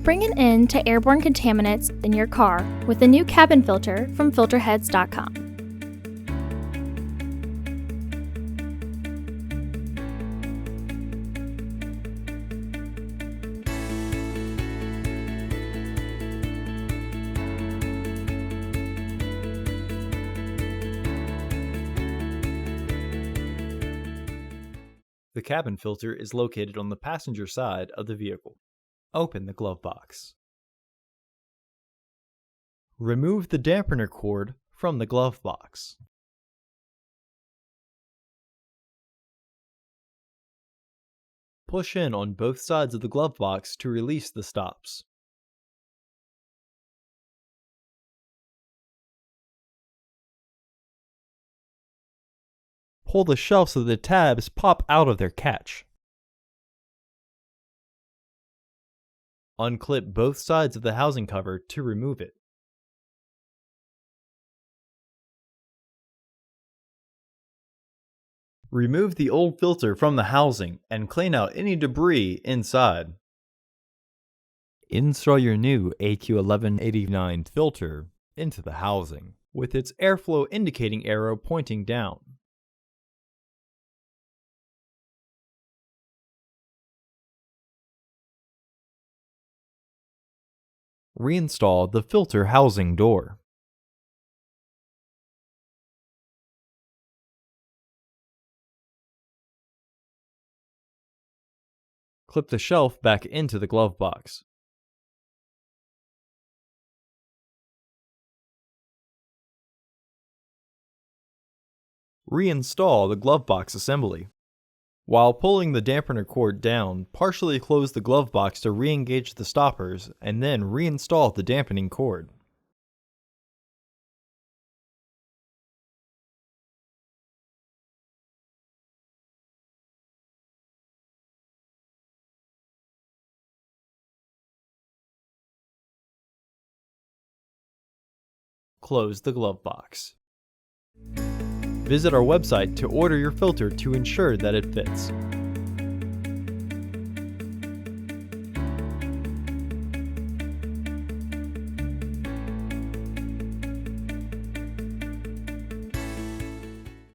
Bring an end to airborne contaminants in your car with the new cabin filter from Filterheads.com. The cabin filter is located on the passenger side of the vehicle. Open the glove box. Remove the dampener cord from the glove box. Push in on both sides of the glove box to release the stops. Pull the shelf so the tabs pop out of their catch. Unclip both sides of the housing cover to remove it. Remove the old filter from the housing and clean out any debris inside. Install your new AQ1189 filter into the housing, with its airflow indicating arrow pointing down. Reinstall the filter housing door. Clip the shelf back into the glove box. Reinstall the glove box assembly. While pulling the dampener cord down, partially close the glove box to re-engage the stoppers and then reinstall the dampening cord. Close the glove box. Visit our website to order your filter to ensure that it fits.